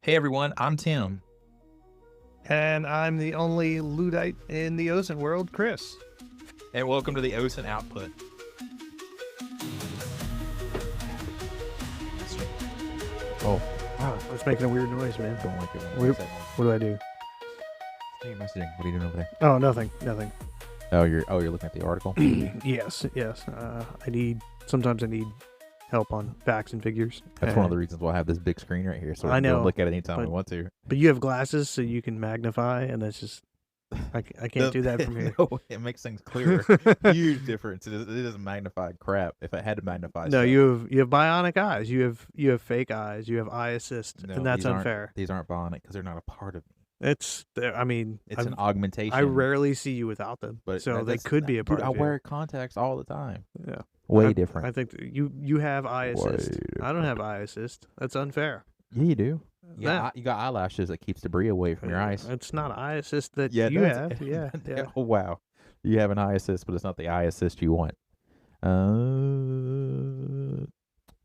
Hey everyone, I'm Tim. And I'm the only Luddite in the OSINT world, Chris. And welcome to the OSINT Output. Oh, wow, it's making a weird noise, man. Don't like it when it What, makes that noise. what do I do? Hey, messaging. What are you doing over there? Oh, nothing. Oh, you're looking at the article. Yes. Sometimes I need help on facts and figures. That's one of the reasons why I have this big screen right here, so we I can go know, and look at it anytime we but- want to. But you have glasses, so you can magnify, and that's just I can't do that from here. No, it makes things clearer. Huge difference. It doesn't magnify crap. If it had to magnify, No, stuff. you have bionic eyes. You have fake eyes. You have eye assist, No, and that's these aren't- unfair. These aren't bionic because they're not a part of me. It's an It's an augmentation. I rarely see you without them, but so they that's- could be a part Dude, I of you. wear contacts all the time. Yeah. Way I different. think that you have eye assist. Way I don't have eye assist. That's unfair. Yeah, you do. Yeah, That- you got eyelashes that keeps debris away from your eyes. It's not eye assist that Yeah, you that's- have. Yeah, yeah. Oh wow, you have an eye assist, but it's not the eye assist you want.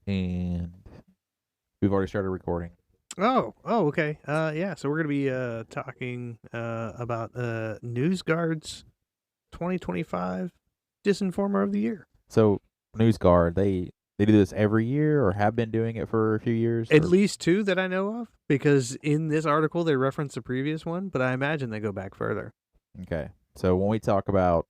And we've already started recording. Oh, okay. Yeah. So we're gonna be talking about NewsGuard's 2025 Disinformer of the Year. So NewsGuard, they do this every year or have been doing it for a few years. At or- least two that I know of, because in this article they reference the previous one, but I imagine they go back further. Okay, so when we talk about,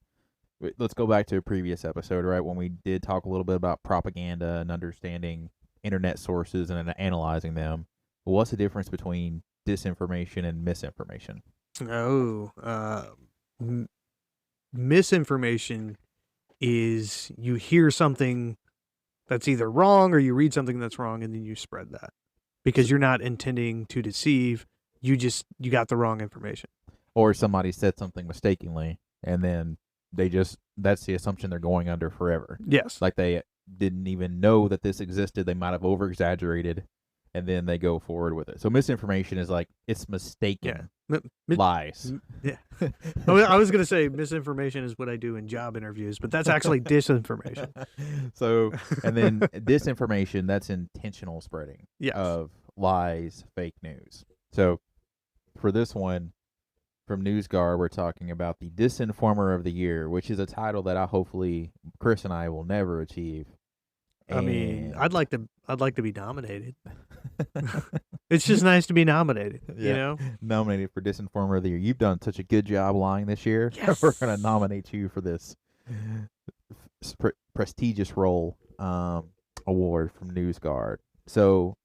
let's go back to a previous episode, right? When we did talk a little bit about propaganda and understanding internet sources and analyzing them. What's the difference between disinformation and misinformation? Oh, misinformation is you hear something that's either wrong or you read something that's wrong and then you spread that because you're not intending to deceive. You got the wrong information. Or somebody said something mistakenly and then that's the assumption they're going under forever. Yes. Like they didn't even know that this existed. They might have over exaggerated and then they go forward with it. So misinformation is like it's mistaken lies. Yeah. I was going to say misinformation is what I do in job interviews, but that's actually disinformation. So, and then disinformation, that's intentional spreading Yes. of lies, fake news. So for this one from NewsGuard, we're talking about the Disinformer of the Year, which is a title that hopefully Chris and I will never achieve. I mean, And- I'd like to be nominated. It's just nice to be nominated, you Yeah. know? Nominated for Disinformer of the Year. You've done such a good job lying this year. Yes. We're going to nominate you for this prestigious role award from NewsGuard. So,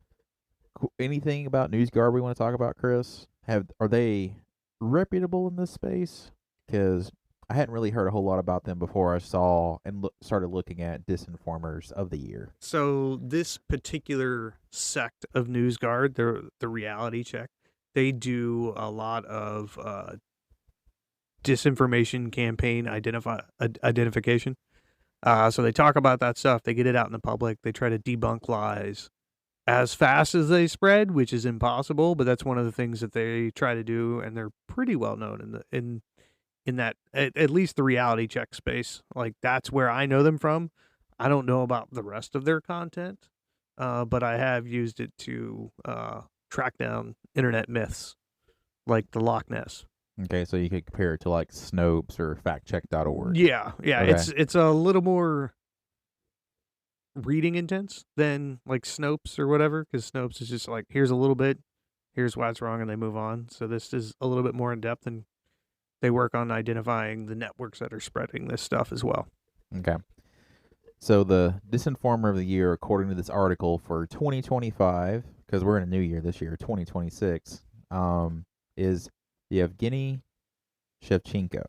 anything about NewsGuard we want to talk about, Chris? Are they reputable in this space? Because I hadn't really heard a whole lot about them before I saw and started looking at Disinformers of the Year. So this particular sect of NewsGuard, the reality check, they do a lot of disinformation campaign identification. So they talk about that stuff. They get it out in the public. They try to debunk lies as fast as they spread, which is impossible. But that's one of the things that they try to do, and they're pretty well known in that at least the reality check space. Like that's where I know them from. I don't know about the rest of their content, but I have used it to track down internet myths like the Loch Ness. Okay, so you could compare it to like Snopes or factcheck.org. Yeah, Okay. it's a little more reading intense than like Snopes or whatever, because Snopes is just like, here's a little bit, here's why it's wrong, and they move on. So this is a little bit more in depth, and they work on identifying the networks that are spreading this stuff as well. Okay. So the Disinformer of the Year, according to this article for 2025, because we're in a new year this year, 2026, is Yevgeny Shevchenko.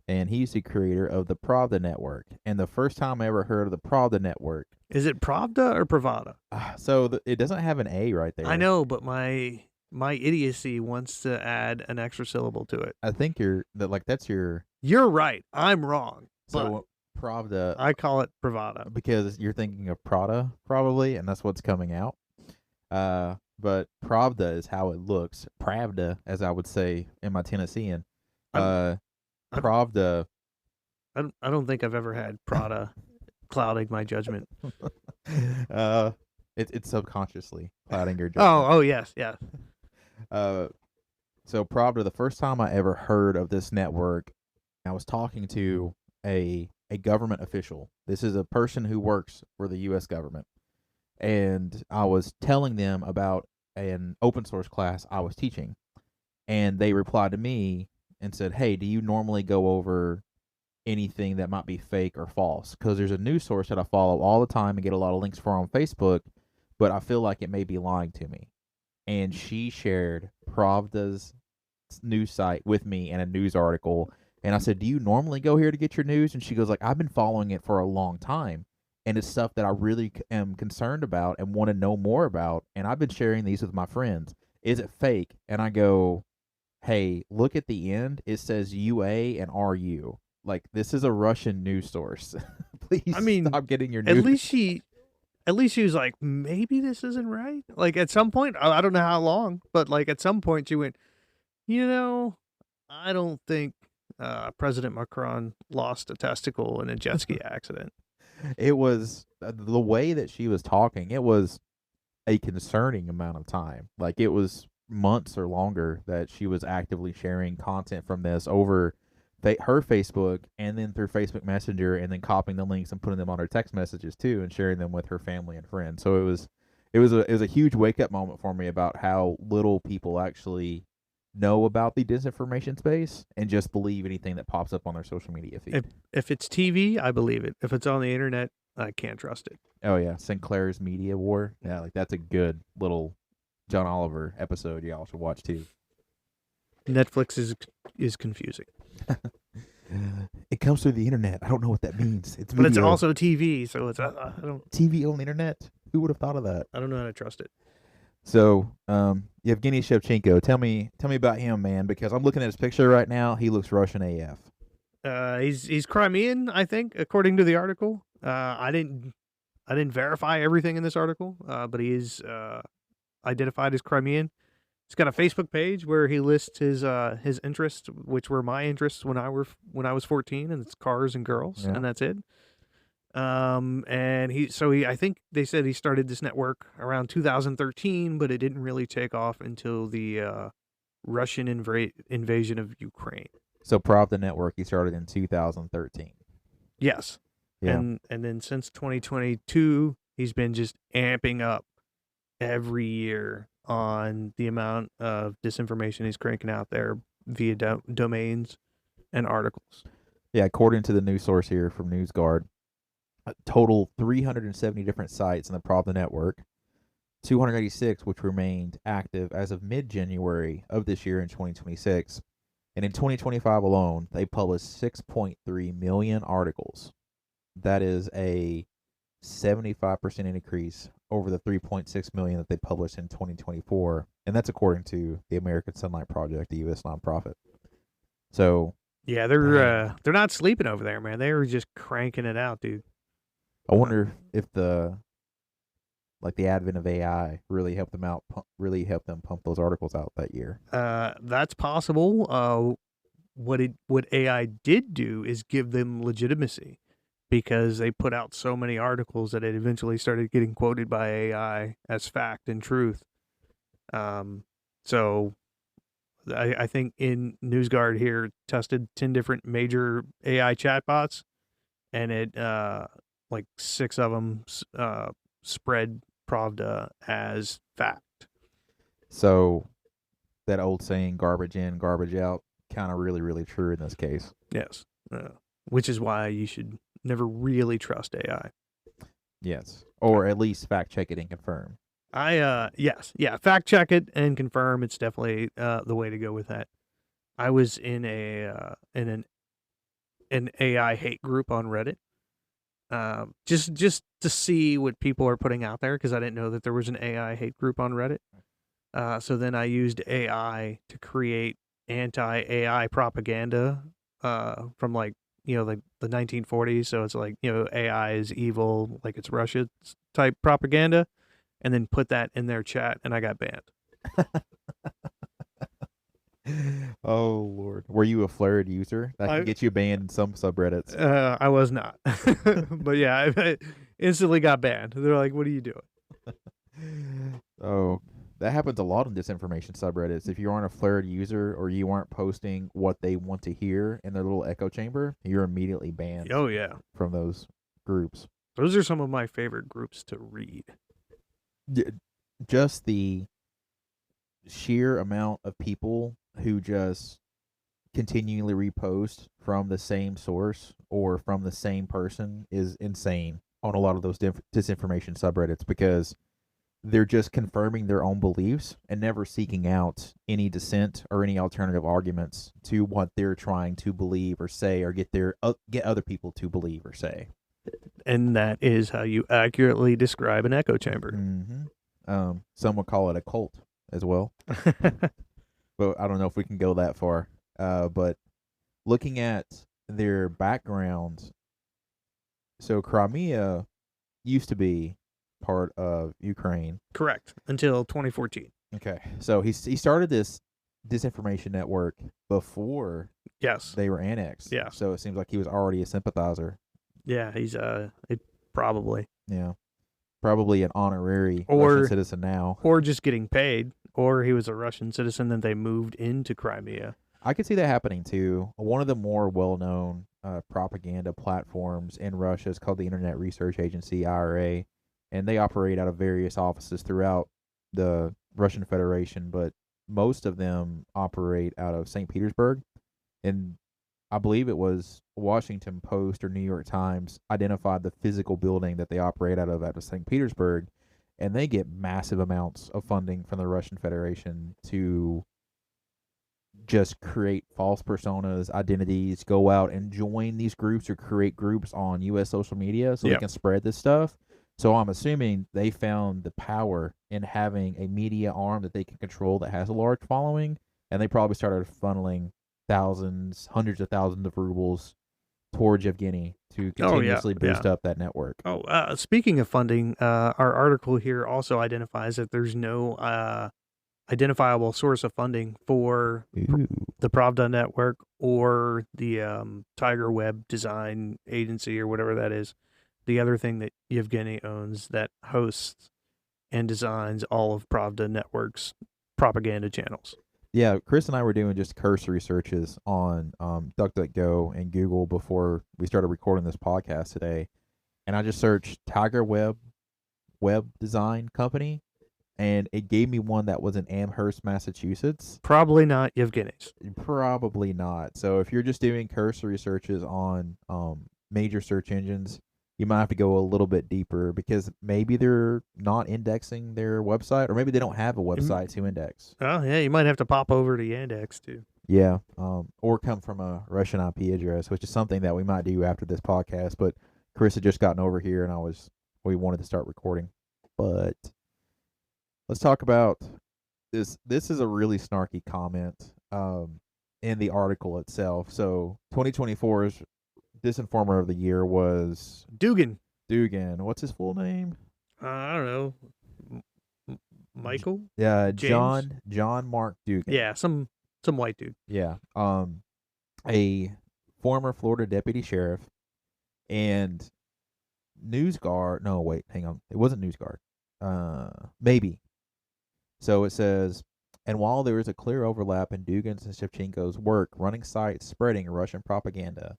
And he's the creator of the Pravda Network. And the first time I ever heard of the Pravda Network, Is it Pravda or Pravada? so it doesn't have an A right there. I know, but my idiocy wants to add an extra syllable to it. I think that's your, You're right. I'm wrong. so Pravda, I call it Pravada. because you're thinking of Prada probably, and that's what's coming out. But Pravda is how it looks. Pravda, as I would say in my Tennessean. I'm- Pravda. I don't think I've ever had Prada clouding my judgment. It's subconsciously clouding your judgment. Oh, yes. So probably the first time I ever heard of this network, I was talking to a government official. This is a person who works for the U.S. government, and I was telling them about an open source class I was teaching, and they replied to me and said, "Hey, do you normally go over anything that might be fake or false? Because there's a news source that I follow all the time and get a lot of links for on Facebook, but I feel like it may be lying to me." And she shared Pravda's news site with me and a news article. And I said, "Do you normally go here to get your news?" And she goes, "Like, I've been following it for a long time, and it's stuff that I really am concerned about and want to know more about. And I've been sharing these with my friends. Is it fake?" And I go, "Hey, look at the end. It says UA and RU. Like, this is a Russian news source. Please I mean, stop getting your news." At least she was like, maybe this isn't right. Like at some point, I don't know how long, but like at some point she went, I don't think President Macron lost a testicle in a jet ski accident. It was the way that she was talking. It was a concerning amount of time. Like, it was months or longer that she was actively sharing content from this over her Facebook and then through Facebook Messenger, and then copying the links and putting them on her text messages too, and sharing them with her family and friends. So it was a huge wake up moment for me about how little people actually know about the disinformation space and just believe anything that pops up on their social media feed. If it's TV, I believe it. If it's on the internet, I can't trust it. Oh yeah, Sinclair's Media War. Yeah, like that's a good little John Oliver episode y'all should watch too. Netflix is confusing. It comes through the internet. I don't know what that means. But it's also TV, so it's I don't TV on the internet. Who would have thought of that? I don't know how to trust it. So, Yevgeny Shevchenko, tell me about him, man, because I'm looking at his picture right now. He looks Russian AF. He's Crimean, I think, according to the article. I didn't verify everything in this article, but he is identified as Crimean. He's got a Facebook page where he lists his interests, which were my interests when I was 14, and it's cars and girls, and that's it. And I think they said he started this network around 2013, but it didn't really take off until the Russian invasion of Ukraine. So Pravda Network he started in 2013. Yes. Yeah. And then since 2022, he's been just amping up every year on the amount of disinformation he's cranking out there via domains and articles. Yeah, according to the news source here from NewsGuard, a total 370 different sites in the Pravda network, 286 which remained active as of mid-January of this year in 2026. And in 2025 alone, they published 6.3 million articles. That is a 75% increase over the 3.6 million that they published in 2024, and that's according to the American Sunlight Project, a U.S. nonprofit. So yeah, they're not sleeping over there, man. They were just cranking it out, dude. I wonder if the advent of AI really helped them out, really helped them pump those articles out that year. That's possible. What AI did do is give them legitimacy, because they put out so many articles that it eventually started getting quoted by AI as fact and truth. So I think in NewsGuard here tested 10 different major AI chatbots, and it like 6 of them spread Pravda as fact. So that old saying, garbage in, garbage out, kind of really, really true in this case. Yes. Which is why you should never really trust AI. Yes. Or at least fact check it and confirm. Yes. Yeah. Fact check it and confirm. It's definitely the way to go with that. I was in an AI hate group on Reddit. Just to see what people are putting out there, because I didn't know that there was an AI hate group on Reddit. So then I used AI to create anti-AI propaganda from like the 1940s. So it's like, AI is evil, like it's Russia type propaganda, and then put that in their chat, and I got banned. Oh Lord, were you a flared user? That can get you banned in some subreddits. I was not, but yeah, I instantly got banned. They're like, "What are you doing?" Oh, That happens a lot on disinformation subreddits. If you aren't a flared user or you aren't posting what they want to hear in their little echo chamber, you're immediately banned Oh yeah, from those groups. those are some of my favorite groups to read. Just the sheer amount of people who just continually repost from the same source or from the same person is insane on a lot of those disinformation subreddits, because they're just confirming their own beliefs and never seeking out any dissent or any alternative arguments to what they're trying to believe or say, or get other people to believe or say. And that is how you accurately describe an echo chamber. Mm-hmm. Some would call it a cult as well, but I don't know if we can go that far. But looking at their background, so Crimea used to be part of Ukraine. Correct. Until 2014. Okay, so he started this disinformation network before Yes. they were annexed. Yeah. So it seems like he was already a sympathizer. Yeah, he's probably. Yeah. Probably an honorary Or- Russian citizen now. Or just getting paid. Or he was a Russian citizen and they moved into Crimea. I could see that happening too. One of the more well-known propaganda platforms in Russia is called the Internet Research Agency, IRA, and they operate out of various offices throughout the Russian Federation, but most of them operate out of St. Petersburg. And I believe it was Washington Post or New York Times identified the physical building that they operate out of St. Petersburg, and they get massive amounts of funding from the Russian Federation to just create false personas, identities, go out and join these groups or create groups on U.S. social media so they can spread this stuff. So I'm assuming they found the power in having a media arm that they can control that has a large following, and they probably started funneling thousands, hundreds of thousands of rubles towards Yevgeny to continuously boost up that network. Speaking of funding, our article here also identifies that there's no identifiable source of funding for the Pravda network or the Tiger Web Design Agency or whatever that is. The other thing that Yevgeny owns that hosts and designs all of Pravda Network's propaganda channels. Yeah, Chris and I were doing just cursory searches on DuckDuckGo and Google before we started recording this podcast today. And I just searched Tiger Web Design Company, and it gave me one that was in Amherst, Massachusetts. Probably not Yevgeny's. Probably not. So if you're just doing cursory searches on major search engines, you might have to go a little bit deeper, because maybe they're not indexing their website, or maybe they don't have a website to index. Oh, yeah, you might have to pop over to Yandex, too. Yeah, or come from a Russian IP address, which is something that we might do after this podcast. But Chris had just gotten over here, and we wanted to start recording. But let's talk about this. This is a really snarky comment in the article itself. So 2024's Disinformer of the Year was Dugan. What's his full name? I don't know. Michael? Yeah, James? John Mark Dugan. Yeah, some white dude. Yeah. A former Florida deputy sheriff and NewsGuard. No, wait, hang on. It wasn't NewsGuard. Maybe. So it says, and while there is a clear overlap in Dugan's and Shevchenko's work running sites spreading Russian propaganda,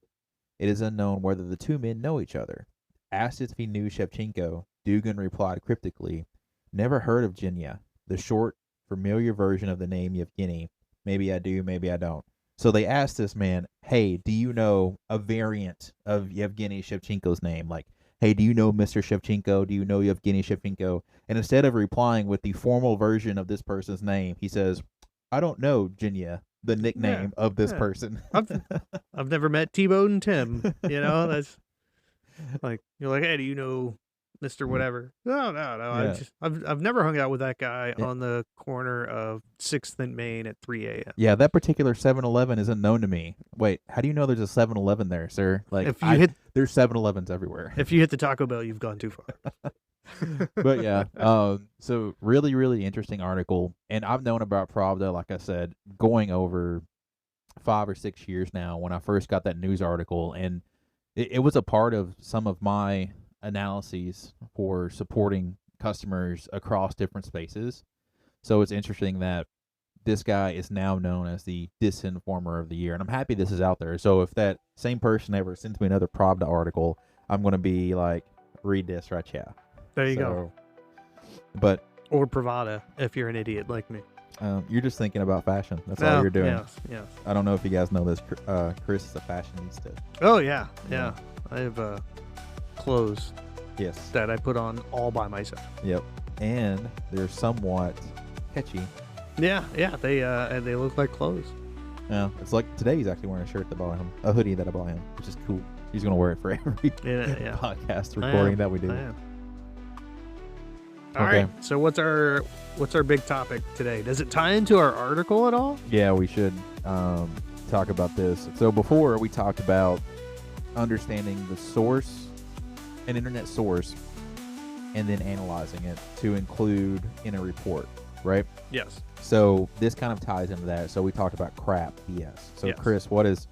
it is unknown whether the two men know each other. Asked if he knew Shevchenko, Dugan replied cryptically, "Never heard of Genya, the short, familiar version of the name Yevgeny. Maybe I do, maybe I don't." So they asked this man, "Hey, do you know a variant of Yevgeny Shevchenko's name? Like, hey, do you know Mr. Shevchenko? Do you know Yevgeny Shevchenko?" And instead of replying with the formal version of this person's name, he says, "I don't know Genya, the nickname of this person." I've never met T-Bone and Tim. You know, that's like, you're like, hey, do you know Mr. Whatever? No. Yeah. I've never hung out with that guy on the corner of 6th and Main at 3 a.m. Yeah, that particular 7-Eleven isn't known to me. Wait, how do you know there's a 7-Eleven there, sir? Like, there's 7-Elevens everywhere. If you hit the Taco Bell, you've gone too far. But yeah, so really, really interesting article. And I've known about Pravda, like I said, going over 5 or 6 years now when I first got that news article. And it was a part of some of my analyses for supporting customers across different spaces. So it's interesting that this guy is now known as the Disinformer of the Year, and I'm happy this is out there. So if that same person ever sends me another Pravda article, I'm gonna be like, read this right here. There you go. But Or Pravada, if you're an idiot like me. you're just thinking about fashion. That's all you're doing. Yes. I don't know if you guys know this. Chris is a fashionista. Oh, yeah. I have clothes Yes. that I put on all by myself. Yep. And they're somewhat catchy. Yeah. And they look like clothes. Yeah. It's like today he's actually wearing a shirt that I bought him, a hoodie that I bought him, which is cool. He's gonna wear it for every Yeah. podcast recording that we do. I am. All Okay. right. So what's our big topic today? Does it tie into our article at all? Yeah, we should talk about this. So before we talked about understanding the source, an internet source, and then analyzing it to include in a report, right? Yes. So this kind of ties into that. So we talked about crap BS. So Yes. Chris, what is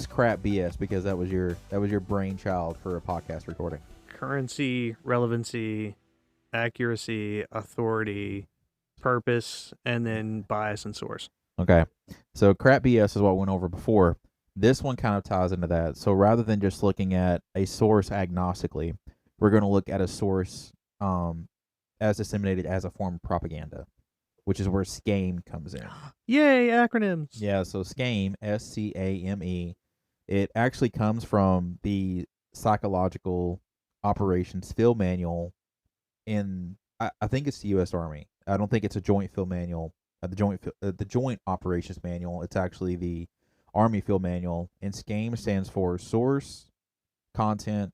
crap BS? Because that was your brainchild for a podcast recording. Currency, relevancy, accuracy, authority, purpose, and then bias and source. Okay. So crap BS is what we went over before. This one kind of ties into that. So rather than just looking at a source agnostically, we're going to look at a source as disseminated as a form of propaganda, which is where SCAME comes in. Yay, acronyms. Yeah, so SCAME, SCAME, it actually comes from the Psychological Operations Field Manual I think it's the U.S. Army. I don't think it's a joint field manual, the Joint Operations Manual. It's actually the Army Field Manual, and SCAME stands for Source, Content,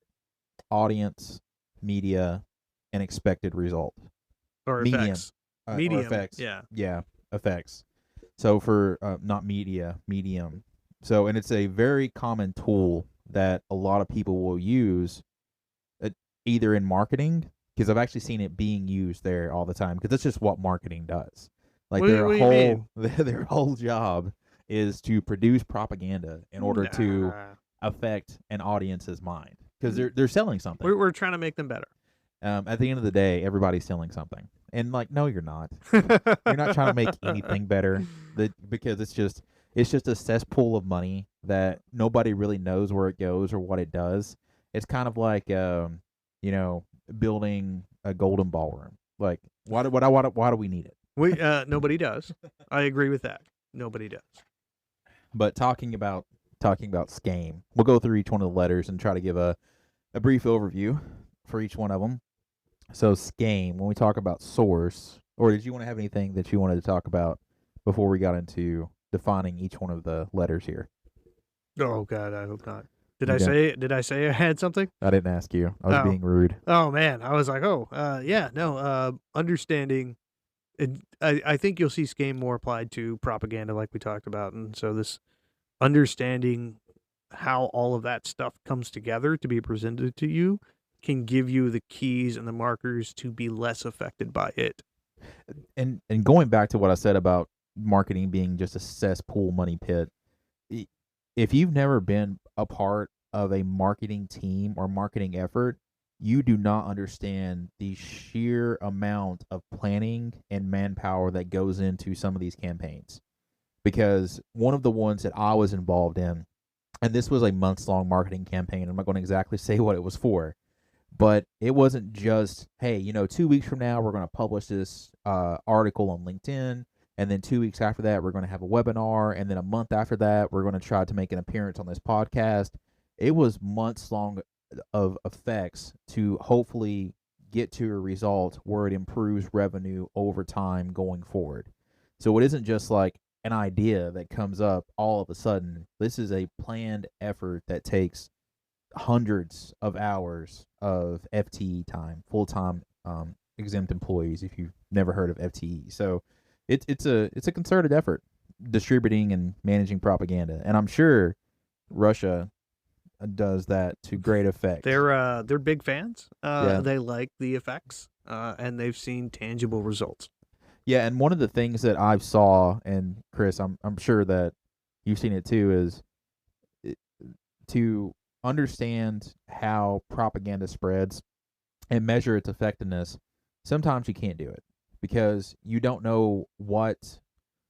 Audience, Media, and Expected Result. Or Medium. effects. Or Medium. effects. Yeah. Effects. So for not media, medium. So, and it's a very common tool that a lot of people will use either in marketing, because I've actually seen it being used there all the time, because that's just what marketing does. Like What do you mean? their whole job is to produce propaganda in order to Nah. affect an audience's mind, because they're selling something. We're trying to make them better. At the end of the day, everybody's selling something, and like, no, you're not. You're not trying to make anything better, because it's just a cesspool of money that nobody really knows where it goes or what it does. It's kind of like building a golden ballroom. Like, why do we need it? Nobody does. I agree with that. Nobody does. But talking about SCAME, we'll go through each one of the letters and try to give a brief overview for each one of them. So SCAME, when we talk about source, or did you want to have anything that you wanted to talk about before we got into defining each one of the letters here? Oh God, I hope not. Did Okay. I say I had something? I didn't ask you. I was being rude. Oh man, I was like, understanding. I think you'll see SCAME more applied to propaganda, like we talked about, and so this understanding how all of that stuff comes together to be presented to you can give you the keys and the markers to be less affected by it. And going back to what I said about marketing being just a cesspool money pit, if you've never been a part of a marketing team or marketing effort, you do not understand the sheer amount of planning and manpower that goes into some of these campaigns. Because one of the ones that I was involved in, and this was a months-long marketing campaign, I'm not going to exactly say what it was for, but it wasn't just, hey, 2 weeks from now, we're going to publish this article on LinkedIn, and then 2 weeks after that, we're going to have a webinar, and then a month after that, we're going to try to make an appearance on this podcast. It was months long of effects to hopefully get to a result where it improves revenue over time going forward. So it isn't just like an idea that comes up all of a sudden. This is a planned effort that takes hundreds of hours of FTE time, full-time exempt employees, if you've never heard of FTE. So it's a concerted effort distributing and managing propaganda, and I'm sure Russia does that to great effect. They're big fans. Yeah. They like the effects, and they've seen tangible results. Yeah, and one of the things that I saw, and Chris, I'm sure that you've seen it too, is to understand how propaganda spreads and measure its effectiveness. Sometimes you can't do it because you don't know what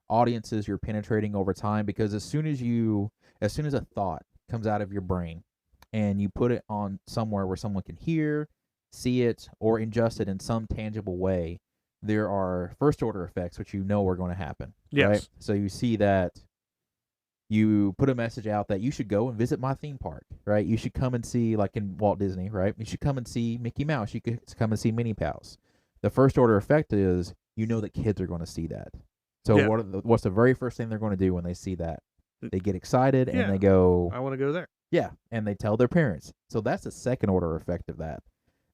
audiences you're penetrating over time, because as soon as a thought comes out of your brain and you put it on somewhere where someone can hear, see it, or ingest it in some tangible way, there are first order effects which you know are going to happen. Yes. Right? So you see that you put a message out that you should go and visit my theme park, right? You should come and see, like in Walt Disney, right? You should come and see Mickey Mouse. You could come and see Minnie Mouse. The first order effect is you know that kids are going to see that. So Yeah. what's the very first thing they're going to do when they see that? They get excited Yeah. and they go, I want to go there. yeah, and they tell their parents. So that's the second order effect of that.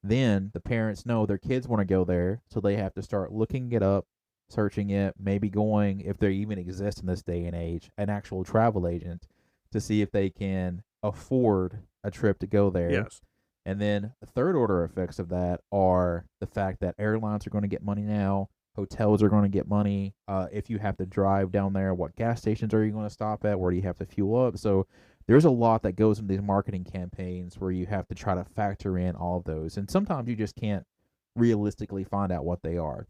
Then the parents know their kids want to go there, so they have to start looking it up, searching it, maybe going, if they even exist in this day and age, an actual travel agent to see if they can afford a trip to go there. Yes. And then the third order effects of that are the fact that airlines are going to get money now, hotels are going to get money. If you have to drive down there, what gas stations are you going to stop at? Where do you have to fuel up? So there's a lot that goes into these marketing campaigns where you have to try to factor in all of those. And sometimes you just can't realistically find out what they are.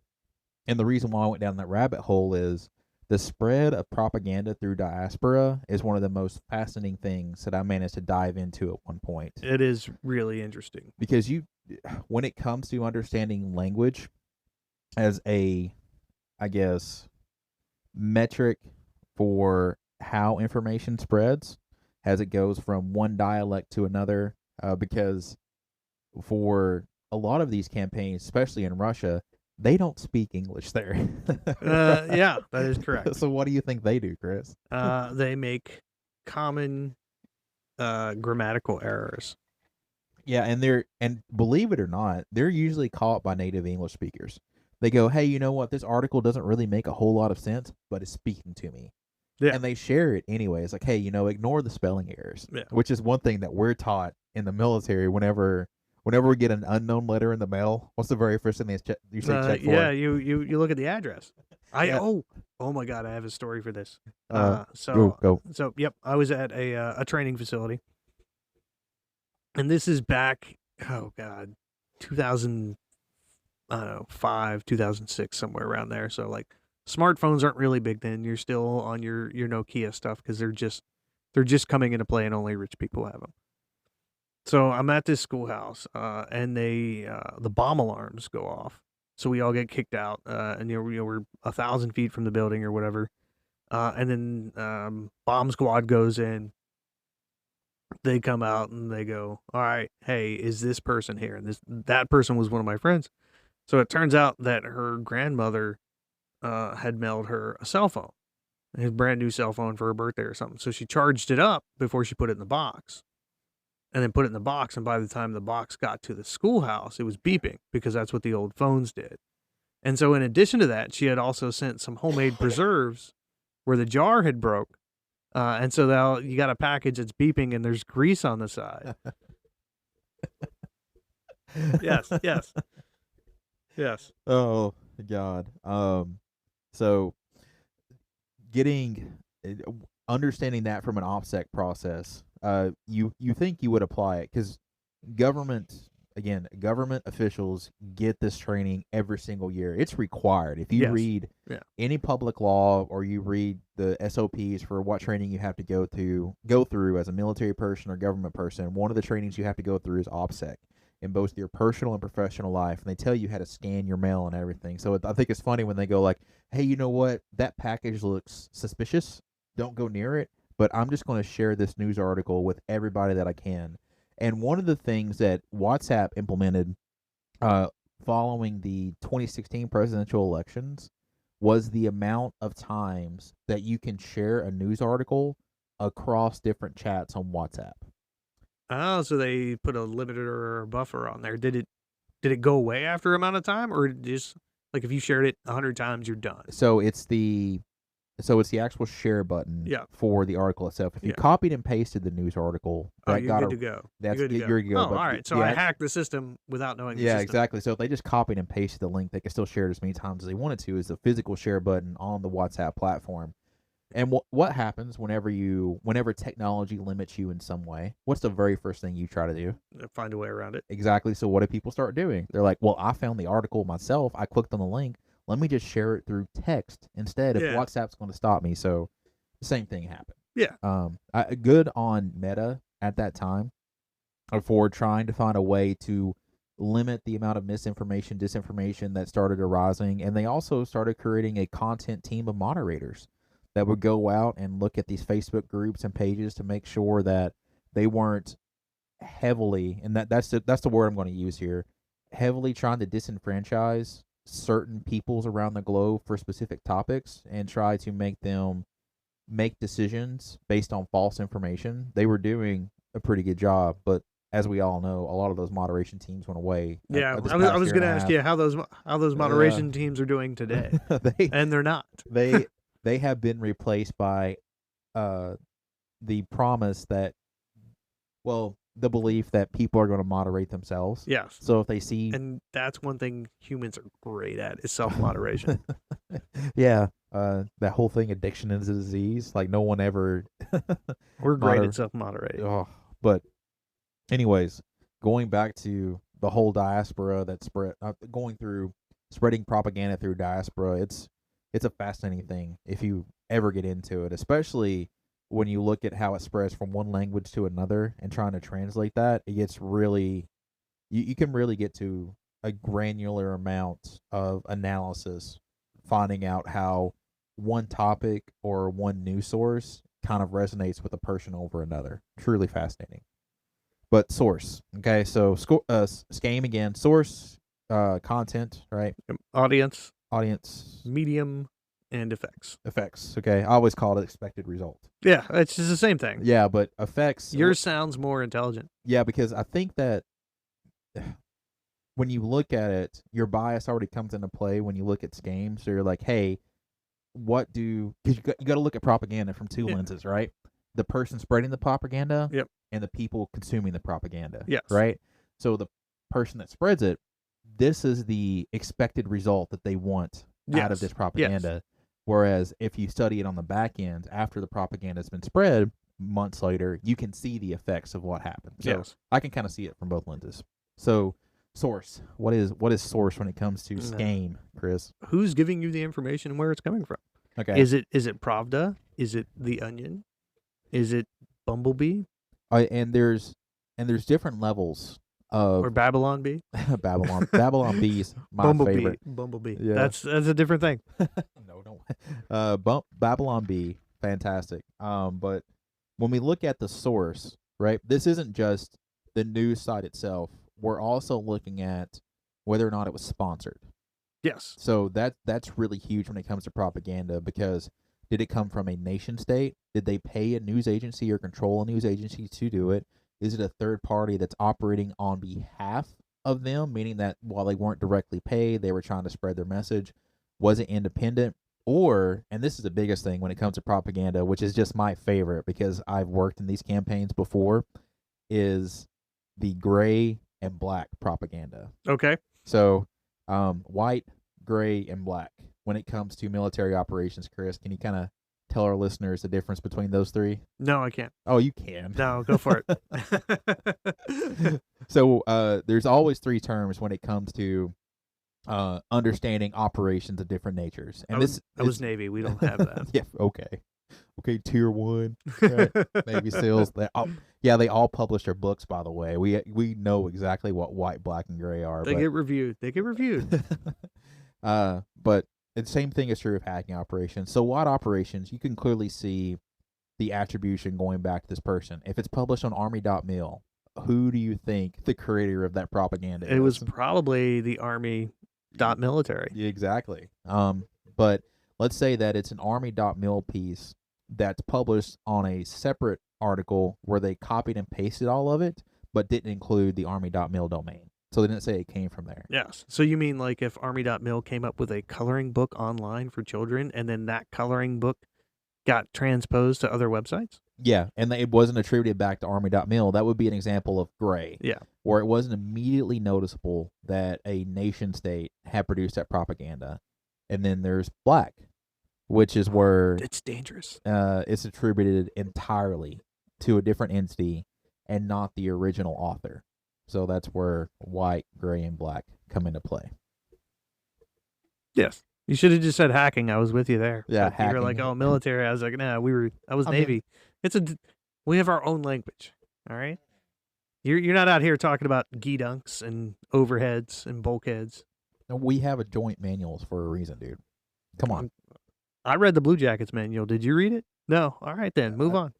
And the reason why I went down that rabbit hole is the spread of propaganda through diaspora is one of the most fascinating things that I managed to dive into at one point. It is really interesting. Because when it comes to understanding language as a, I guess, metric for how information spreads as it goes from one dialect to another, because for a lot of these campaigns, especially in Russia, they don't speak English there. Yeah, that is correct. So what do you think they do, Chris? They make common grammatical errors. Yeah, and believe it or not, they're usually caught by native English speakers. They go, hey, you know what? This article doesn't really make a whole lot of sense, but it's speaking to me. Yeah. And they share it anyway. It's like, hey, ignore the spelling errors. Yeah. Which is one thing that we're taught in the military. Whenever we get an unknown letter in the mail, what's the very first thing you say check for? Yeah, you look at the address. Yeah. Oh my God, I have a story for this. Go. So yep, I was at a training facility, and this is back, 2000, I don't know, 2006, somewhere around there. So like, smartphones aren't really big then. You're still on your Nokia stuff because they're just coming into play, and only rich people have them. So I'm at this schoolhouse, and the bomb alarms go off. So we all get kicked out, and we're 1,000 feet from the building or whatever. And then bomb squad goes in. They come out and they go, all right, hey, is this person here? And that person was one of my friends. So it turns out that her grandmother had mailed her a cell phone, a brand new cell phone for her birthday or something. So she charged it up before she put it in the box, and then put it in the box. And by the time the box got to the schoolhouse, it was beeping, because that's what the old phones did. And so in addition to that, she had also sent some homemade preserves where the jar had broke. And so now you got a package that's beeping and there's grease on the side. Yes. Oh God. So understanding that from an OPSEC process, you think you would apply it, because government officials get this training every single year. It's required. If you read any public law, or you read the SOPs for what training you have to go through as a military person or government person, one of the trainings you have to go through is OPSEC in both your personal and professional life, and they tell you how to scan your mail and everything. So I think it's funny when they go like, hey, you know what? That package looks suspicious. Don't go near it. But I'm just going to share this news article with everybody that I can. And one of the things that WhatsApp implemented following the 2016 presidential elections was the amount of times that you can share a news article across different chats on WhatsApp. Oh, so they put a limiter or a buffer on there. Did it go away after amount of time, or just like if you shared it 100 times, you're done? So it's the actual share button for the article itself. If you copied and pasted the news article, you're good to go. You're good to go. Oh, all right. So I hacked the system without knowing the system. Yeah, exactly. So if they just copied and pasted the link, they could still share it as many times as they wanted to, is the physical share button on the WhatsApp platform. And what happens whenever technology limits you in some way? What's the very first thing you try to do? Find a way around it. Exactly. So what do people start doing? They're like, well, I found the article myself. I clicked on the link. let me just share it through text instead if Yeah. WhatsApp's going to stop me. So the same thing happened. Yeah. Good on Meta at that time for trying to find a way to limit the amount of misinformation, disinformation that started arising. And they also started creating a content team of moderators that would go out and look at these Facebook groups and pages to make sure that they weren't heavily, and that's the word I'm going to use here, heavily trying to disenfranchise certain peoples around the globe for specific topics and try to make them make decisions based on false information. They were doing a pretty good job, but as we all know, a lot of those moderation teams went away. Yeah, this I was past year going to and a ask half. you how those moderation teams are doing today, and they're not. They have been replaced by the promise that, well, the belief that people are going to moderate themselves. Yes. So if they see, and that's one thing humans are great at is self-moderation. yeah, that whole thing, addiction is a disease. Like no one ever. We're great at self-moderating. Oh, but anyways, going back to the whole diaspora that spread, going through spreading propaganda through diaspora, it's a fascinating thing if you ever get into it, especially when you look at how it spreads from one language to another and trying to translate that. It gets really, you can really get to a granular amount of analysis, finding out how one topic or one news source kind of resonates with a person over another. Truly fascinating. But source, okay, so SCAME again, source, content, right? Audience, medium, and effects. Okay, I always call it expected result. Yeah, it's just the same thing. Yeah, but effects. Yours sounds more intelligent. Yeah, because I think that when you look at it, your bias already comes into play when you look at SCAME. So you're like, hey, because you got to look at propaganda from two lenses, right? The person spreading the propaganda, and the people consuming the propaganda, right? So the person that spreads it, this is the expected result that they want out of this propaganda. Whereas if you study it on the back end after the propaganda has been spread months later, you can see the effects of what happened. So I can kind of see it from both lenses. So source, what is source when it comes to SCAME, Chris? Who's giving you the information and where it's coming from? Okay. Is it Pravda? Is it The Onion? Is it Bumblebee? And there's different levels of, or Babylon Bee? Babylon Bee's my favorite. Bumblebee. Yeah. That's a different thing. No, don't. Babylon Bee, fantastic. But when we look at the source, right? This isn't just the news site itself. We're also looking at whether or not it was sponsored. Yes. So that's really huge when it comes to propaganda, because did it come from a nation state? Did they pay a news agency or control a news agency to do it? Is it a third party that's operating on behalf of them, meaning that while they weren't directly paid, they were trying to spread their message? Was it independent? Or, and this is the biggest thing when it comes to propaganda, which is just my favorite because I've worked in these campaigns before, is the gray and black propaganda. Okay. So, white, gray, and black. When it comes to military operations, Chris, can you kind of tell our listeners the difference between those three? No, I can't. Oh, you can. No, go for it. So there's always three terms when it comes to understanding operations of different natures. And I was Navy. We don't have that. Yeah, okay, tier 1, right? Navy SEALs. They all publish their books, by the way. We know exactly what white, black, and gray are. They get reviewed. But the same thing is true of hacking operations. So white operations, you can clearly see the attribution going back to this person. If it's published on army.mil, who do you think the creator of that propaganda is? It was probably the army.military. Exactly. But let's say that it's an army.mil piece that's published on a separate article where they copied and pasted all of it, but didn't include the army.mil domain. So they didn't say it came from there. Yes. So you mean like if army.mil came up with a coloring book online for children, and then that coloring book got transposed to other websites? Yeah, and it wasn't attributed back to army.mil. That would be an example of gray. Yeah. Where it wasn't immediately noticeable that a nation state had produced that propaganda. And then there's black, which is where it's dangerous. It's attributed entirely to a different entity and not the original author. So that's where white, gray, and black come into play. Yes. You should have just said hacking. I was with you there. Yeah, But you were like, hacking. "Oh, military." I was like, "Nah, I was I mean- Navy." We have our own language. All right. You're not out here talking about dunks and overheads and bulkheads. We have a joint manuals for a reason, dude. Come on. I read the Blue Jackets manual. Did you read it? No. All right then. Move on.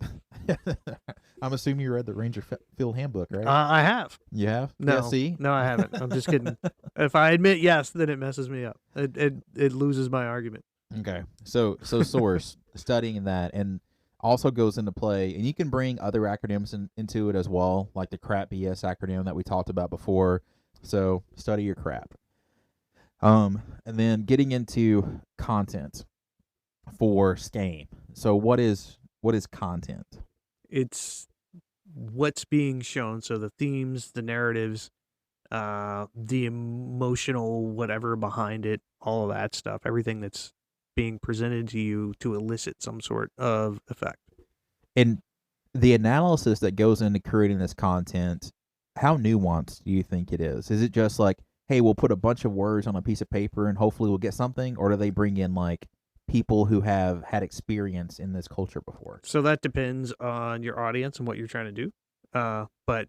I'm assuming you read the Ranger Field Handbook, right? I have. You have? No. Yeah, see? No, I haven't. I'm just kidding. If I admit yes, then it messes me up. It loses my argument. Okay. So source studying that and also goes into play, and you can bring other acronyms into it as well, like the crap BS acronym that we talked about before. So study your crap. And then getting into content for SCAME. So what is content? It's what's being shown. So the themes, the narratives, the emotional whatever behind it, all of that stuff, everything that's being presented to you to elicit some sort of effect. And the analysis that goes into creating this content, how nuanced do you think it is? Is it just like, hey, we'll put a bunch of words on a piece of paper and hopefully we'll get something? Or do they bring in like people who have had experience in this culture before? So that depends on your audience and what you're trying to do. But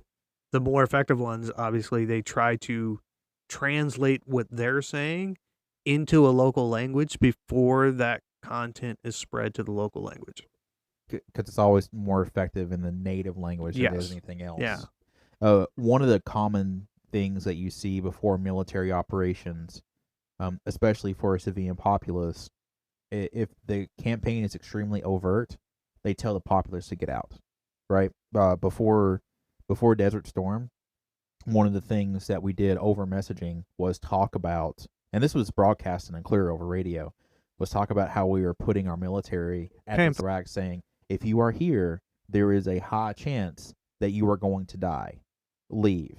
the more effective ones, obviously, they try to translate what they're saying into a local language before that content is spread to the local language. Because it's always more effective in the native language than it is Yes. anything else. Yeah. One of the common things that you see before military operations, especially for a civilian populace, if the campaign is extremely overt, they tell the populace to get out. Right? Before Desert Storm, one of the things that we did over messaging was talk about, and this was broadcasted and clear over radio, was talk about how we were putting our military at the rack, saying, if you are here, there is a high chance that you are going to die. Leave.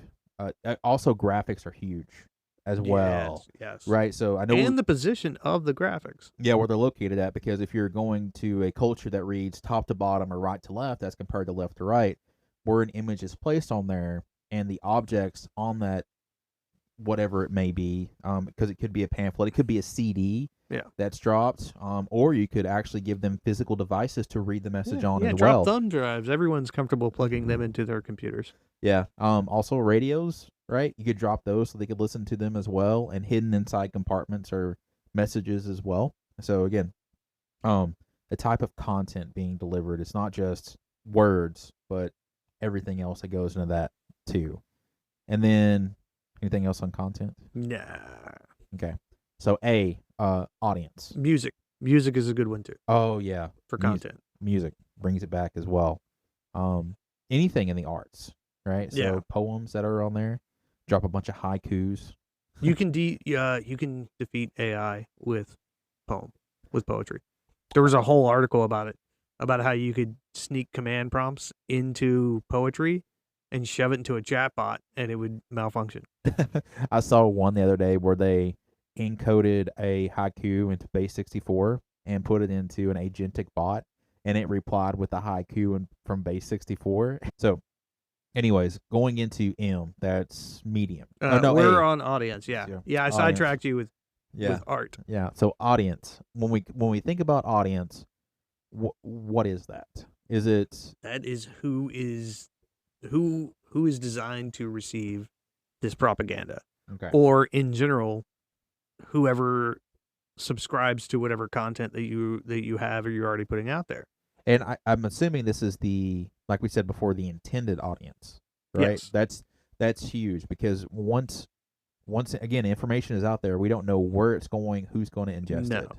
Also, graphics are huge as well. Yes. Right? So I know. And the position of the graphics. Yeah, where they're located at, because if you're going to a culture that reads top to bottom or right to left, that's compared to left to right, where an image is placed on there and the objects on that, whatever it may be, because it could be a pamphlet, it could be a CD that's dropped, or you could actually give them physical devices to read the message on as well. Drop thumb drives. Everyone's comfortable plugging them into their computers. Yeah. Also radios, right? You could drop those so they could listen to them as well, and hidden inside compartments are messages as well. So again, the type of content being delivered, it's not just words, but everything else that goes into that too. And then anything else on content? Nah. Okay. So audience. Music. Music is a good one too. Oh yeah. For content. Music brings it back as well. Anything in the arts, right? So poems that are on there. Drop a bunch of haikus. You can you can defeat AI with poetry. There was a whole article about it, about how you could sneak command prompts into poetry and shove it into a chatbot and it would malfunction. I saw one the other day where they encoded a haiku into base 64 and put it into an agentic bot, and it replied with a haiku from base 64. So anyways, going into M, that's medium. We're on audience. Yeah. I sidetracked you with art. Yeah. So audience. When we think about audience, what is that? That is who is designed to receive this propaganda. Okay. Or in general, whoever subscribes to whatever content that you have or you're already putting out there. And I'm assuming this is like we said before, the intended audience, right? Yes. That's huge, because once again, information is out there, we don't know where it's going, who's going to ingest it.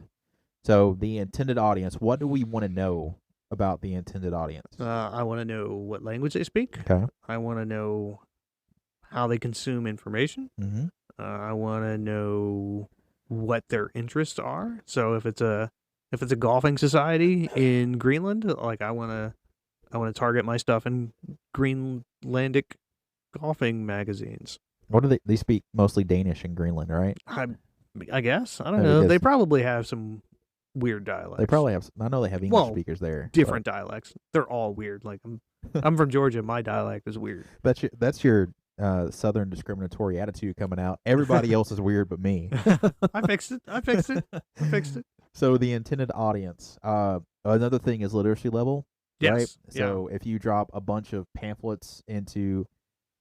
So the intended audience, what do we want to know about the intended audience? I want to know what language they speak. Okay. I want to know how they consume information. Mm-hmm. I want to know what their interests are. So if it's a golfing society in Greenland, like I want to target my stuff in Greenlandic golfing magazines. What do they speak? Mostly Danish in Greenland, right? I guess. I don't know. They probably have some weird dialects. They probably have. I know they have English speakers there. Different dialects. They're all weird. Like I'm from Georgia. My dialect is weird. That's your Southern discriminatory attitude coming out. Everybody else is weird but me. I fixed it. I fixed it. I fixed it. So the intended audience. Another thing is literacy level, right? Yes. So if you drop a bunch of pamphlets into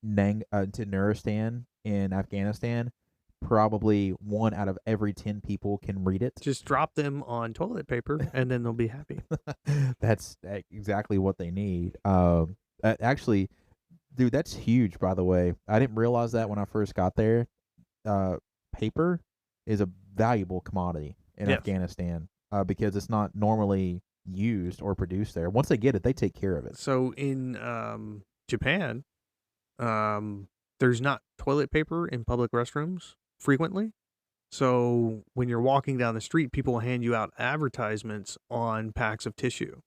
Nuristan in Afghanistan, probably 1 out of every 10 people can read it. Just drop them on toilet paper, and then they'll be happy. That's exactly what they need. Actually, dude, that's huge. By the way, I didn't realize that when I first got there. Paper is a valuable commodity in Yes. Afghanistan because it's not normally used or produced there. Once they get it, they take care of it. So in Japan, there's not toilet paper in public restrooms frequently. So when you're walking down the street, people will hand you out advertisements on packs of tissue.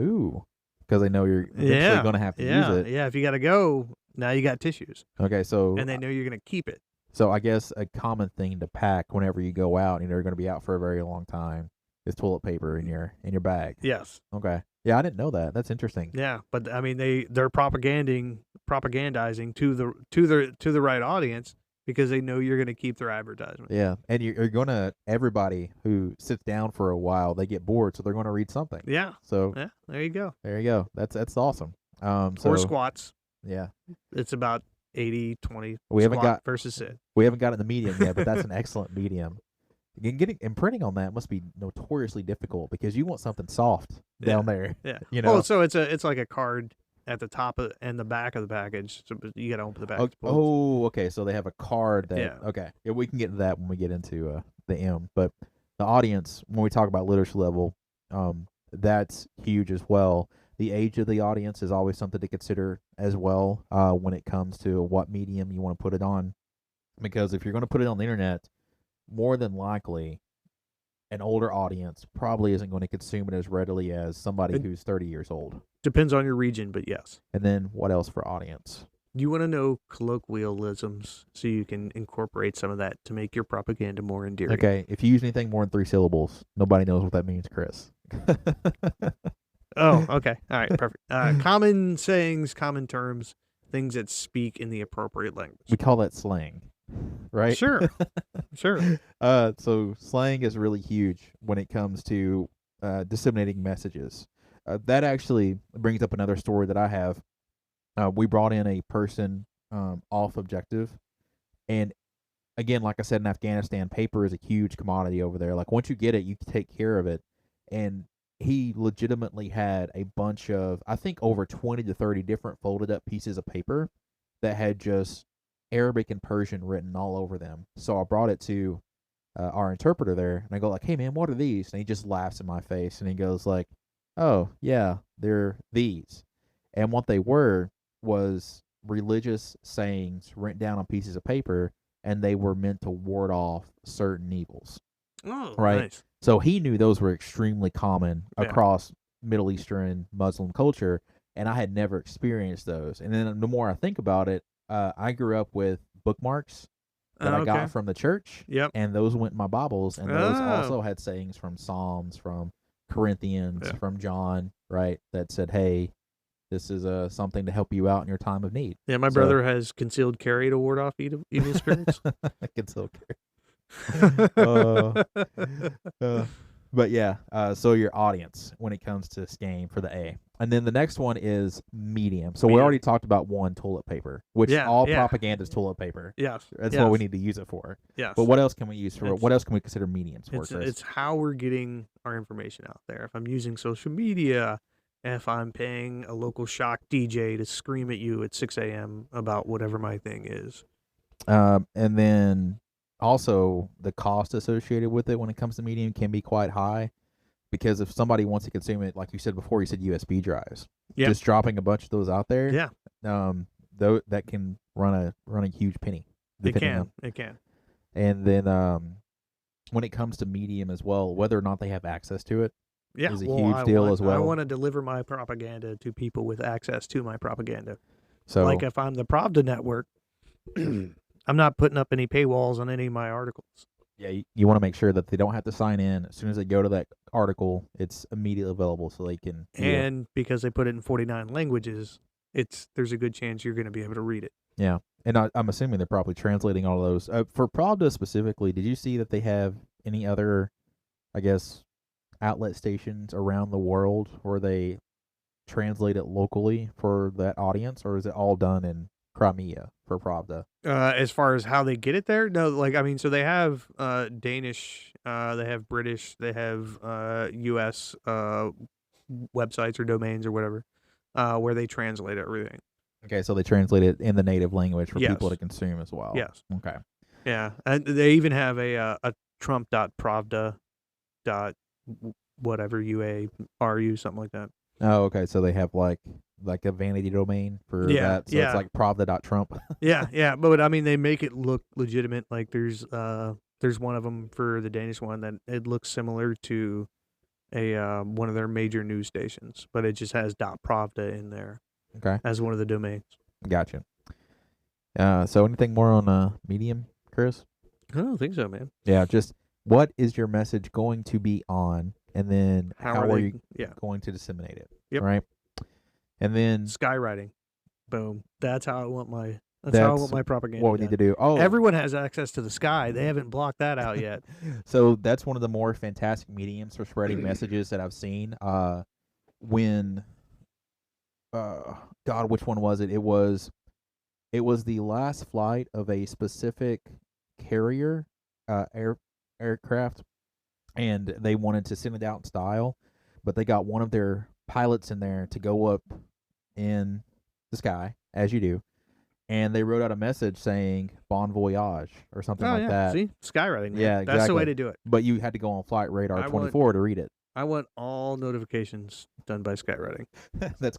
Ooh, because they know you're eventually going to have to use it. Yeah, if you got to go, now you got tissues. Okay, so And they know you're going to keep it. So I guess a common thing to pack whenever you go out and you're going to be out for a very long time is toilet paper in your bag. Yes. Okay. Yeah, I didn't know that. That's interesting. Yeah, but I mean they're propagandizing to the right audience because they know you're going to keep their advertisement. Yeah, and you're going to everybody who sits down for a while, they get bored, so they're going to read something. Yeah. So Yeah, there you go. there you go. That's awesome. Or So squats. yeah, It's about 80-20 We haven't squat got- versus sit. we haven't gotten the medium yet, but that's an excellent medium. Getting and printing on that must be notoriously difficult because you want something soft down there. Yeah. You know. Well, so it's like a card at the top and the back of the package. So you got to open the package. Okay. So they have a card that. Yeah. Okay. Yeah, we can get into that when we get into the M. But the audience, when we talk about literacy level, that's huge as well. The age of the audience is always something to consider as well when it comes to what medium you want to put it on. Because if you're going to put it on the internet, more than likely, an older audience probably isn't going to consume it as readily as somebody who's 30 years old. Depends on your region, but yes. And then what else for audience? You want to know colloquialisms so you can incorporate some of that to make your propaganda more endearing. Okay, if you use anything more than 3 syllables, nobody knows what that means, Chris. Oh, okay. All right, perfect. Common sayings, common terms, things that speak in the appropriate language. We call that slang, right? Sure. Sure. So slang is really huge when it comes to disseminating messages. That actually brings up another story that I have. We brought in a person off objective, and again, like I said, in Afghanistan, paper is a huge commodity over there. Like once you get it, you take care of it, and he legitimately had a bunch of, I think, over 20 to 30 different folded up pieces of paper that had just Arabic and Persian written all over them. So I brought it to our interpreter there, and I go like, "Hey man, what are these?" And he just laughs in my face, and he goes like, "Oh yeah, they're these." And what they were was religious sayings written down on pieces of paper, and they were meant to ward off certain evils. Oh, Right. nice. So he knew those were extremely common Yeah. across Middle Eastern Muslim culture, and I had never experienced those. And then the more I think about it, I grew up with bookmarks that I got from the church, Yep. and those went in my Bibles, and those Oh. also had sayings from Psalms, from Corinthians, Yeah. from John, right, that said, "Hey, this is something to help you out in your time of need." Yeah, my So- brother has concealed carry to ward off evil spirits. I can still carry. But yeah, so your audience when it comes to SCAME for the A. And then the next one is medium. So we Medium. already talked about one, toilet paper, which Yeah, all yeah. propaganda is toilet paper. Yes. That's yes, what we need to use it for. Yes. But what else can we use for? It's- What else can we consider mediums for, It's, Chris? it's how we're getting our information out there. If I'm using social media, if I'm paying a local shock DJ to scream at you at 6 a.m. about whatever my thing is. And then also the cost associated with it when it comes to medium can be quite high, because if somebody wants to consume it, like you said before, you said USB drives. Yeah. Just dropping a bunch of those out there. Yeah. Though that can run a huge penny. It depending can. on- It can. And then when it comes to medium as well, whether or not they have access to it. Yeah. Is a well, huge deal as I well. want to deliver my propaganda to people with access to my propaganda. So Like if I'm the Pravda network, I'm not putting up any paywalls on any of my articles. yeah, you want to make sure that they don't have to sign in. As soon as they go to that article, it's immediately available so they can view it. And because they put it in 49 languages, there's a good chance you're going to be able to read it. Yeah. And I'm assuming they're probably translating all of those. For Pravda specifically, did you see that they have any other, I guess, outlet stations around the world where they translate it locally for that audience, or is it all done in Crimea for Pravda? As far as how they get it there, no, like I mean, so they have Danish, they have British, they have U.S. Websites or domains or whatever, where they translate everything. Okay, so they translate it in the native language for people Yes. to consume as well. Yes. Okay. Yeah, and they even have a Trump.pravda dot whatever UARU, something like that. Oh, okay. So they have like a vanity domain for Yeah, that. So yeah. it's like Pravda.Trump. Yeah, but I mean they make it look legitimate. Like there's one of them for the Danish one that it looks similar to a one of their major news stations, but it just has .pravda in there Okay. as one of the domains. Gotcha. So anything more on Medium, Chris? I don't think so, man. Yeah, just what is your message going to be on, and then how are you Yeah, going to disseminate it? Yep. Right. And then skywriting, boom. That's how I want my. How I That's want my propaganda. what we need to do. Oh, Everyone has access to the sky. They haven't blocked that out yet. So that's one of the more fantastic mediums for spreading messages that I've seen. When, God, which one was it? It was the last flight of a specific carrier, aircraft, and they wanted to send it out in style, but they got one of their pilots in there to go up in the sky, as you do, and they wrote out a message saying "Bon voyage" or something like that. See, skywriting. Man. Yeah, That's the way exactly. to do it. But you had to go on Flight Radar I 24 to read it. I want all notifications done by skywriting. It's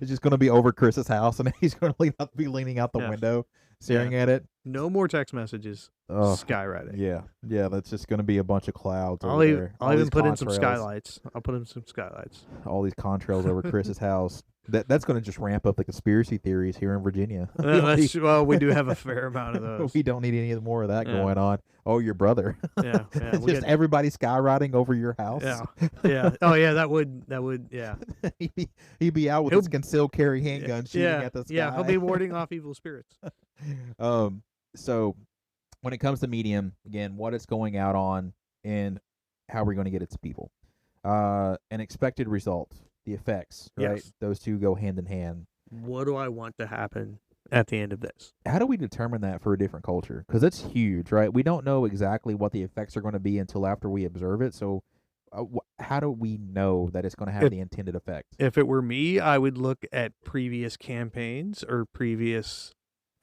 just gonna be over Chris's house, and he's gonna be leaning out the Yes. window, staring at it. No more text messages. Oh, Skywriting. yeah. That's just gonna be a bunch of clouds I'll over even, there. I'll All even these put in some contrails. skylights. I'll put in some skylights. All these contrails over Chris's house. That's gonna just ramp up the conspiracy theories here in Virginia. Well, we do have a fair amount of those. We don't need any more of that Yeah. going on. Oh, your brother. Yeah. Just everybody skywriting over your house. Yeah. Oh, yeah. That would. Yeah. he'd be out with his concealed carry handgun shooting at the sky. Yeah. He'll be warding off evil spirits. So when it comes to Medium, again, what it's going out on and how we're going to get it to people. An expected result, the effects, right? Yes. Those two go hand in hand. What do I want to happen at the end of this? How do we determine that for a different culture? Because it's huge, right? We don't know exactly what the effects are going to be until after we observe it. So how do we know that it's going to have the intended effect? If it were me, I would look at previous campaigns or previous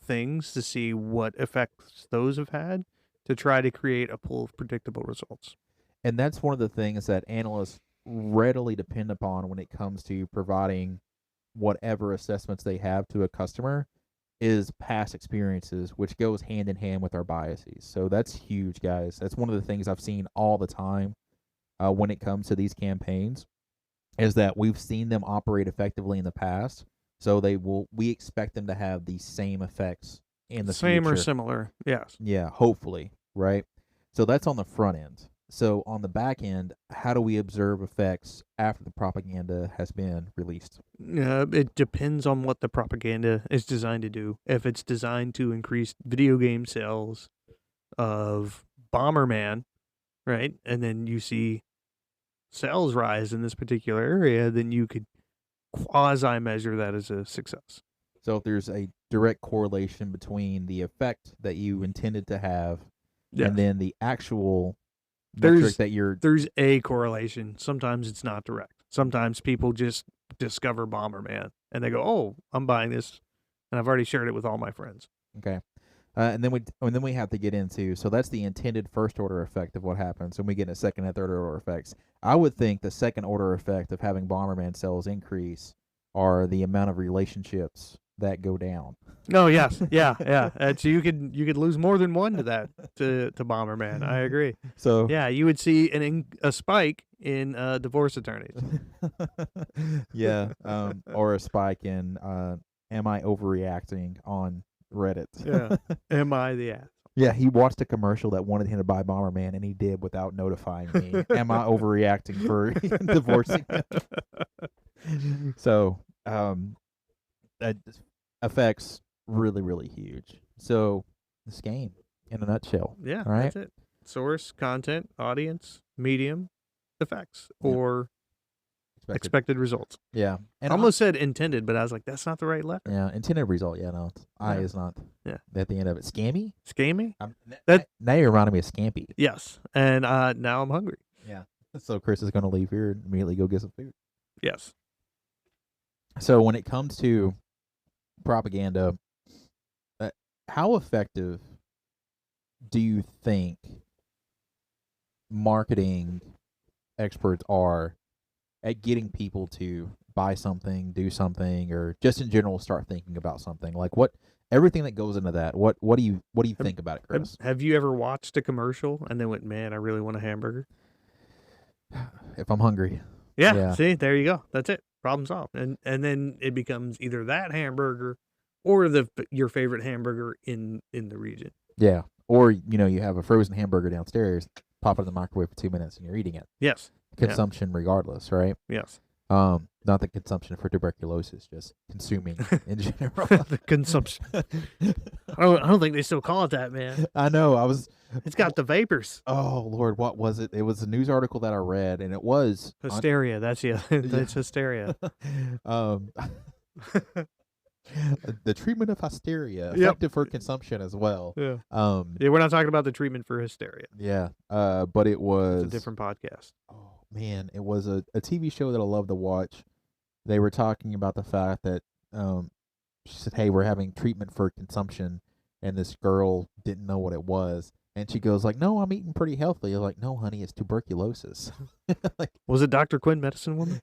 things to see what effects those have had to try to create a pool of predictable results. And that's one of the things that analysts readily depend upon when it comes to providing whatever assessments they have to a customer is past experiences, which goes hand in hand with our biases. So that's huge, guys. That's one of the things I've seen all the time when it comes to these campaigns, is that we've seen them operate effectively in the past. So we expect them to have the same effects in the same future. or similar. Yes. Yeah, hopefully, right? So that's on the front end. So on the back end, how do we observe effects after the propaganda has been released? It depends on what the propaganda is designed to do. If it's designed to increase video game sales of Bomberman, right, and then you see sales rise in this particular area, then you could quasi-measure that as a success. So if there's a direct correlation between the effect that you intended to have Yes. and then the actual metric that you're... There's a correlation. Sometimes it's not direct. Sometimes people just discover Bomberman and they go, "Oh, I'm buying this," and I've already shared it with all my friends. Okay. And then we have to get into, so that's the intended first order effect of what happens, and we get a second and third order effects. I would think the second order effect of having Bomberman sales increase are the amount of relationships that go down. Oh yes, yeah. So you could lose more than one to that to Bomberman. I agree. So yeah, you would see a spike in divorce attorneys. Yeah, or a spike in am I overreacting on Reddit? Yeah, am I the ass? Yeah, he watched a commercial that wanted him to buy Bomberman, and he did without notifying me. Am I overreacting for divorcing him? So, that affects really, really huge. So this game, in a nutshell, Yeah, all right? that's it. Source, content, audience, medium, effects, Yep. or expected results. Yeah, I almost said intended, but I was like, that's not the right letter. yeah, intended result. Yeah, no, I Yeah. is not. Yeah. At the end of it, scammy. Scammy? That now you're reminding me of Scampy. Yes. And now I'm hungry. Yeah. So Chris is going to leave here and immediately go get some food. Yes. So when it comes to propaganda, how effective do you think marketing experts are at getting people to buy something, do something, or just in general start thinking about something? Like everything that goes into that. What do you think about it, Chris? Have you ever watched a commercial and then went, man, I really want a hamburger? If I'm hungry. Yeah. Yeah. See, there you go. That's it. Problem solved. And then it becomes either that hamburger or your favorite hamburger in the region. Yeah. Or, you have a frozen hamburger downstairs, pop it in the microwave for 2 minutes and you're eating it. Yes. Consumption regardless, right? Yes. Not the consumption for tuberculosis, just consuming in general. The consumption. I don't think they still call it that, man. I know. It's got the vapors. Oh Lord, what was it? It was a news article that I read, and it was Hysteria. That's that's hysteria. The treatment of hysteria, effective for consumption as well. Yeah. Yeah, we're not talking about the treatment for hysteria. Yeah. But it was It's a different podcast. Oh man, it was a TV show that I love to watch. They were talking about the fact that she said, "Hey, we're having treatment for consumption," and this girl didn't know what it was, and she goes like, "No, I'm eating pretty healthy." You're like, "No, honey, it's tuberculosis." Like, was it Dr. Quinn, Medicine Woman?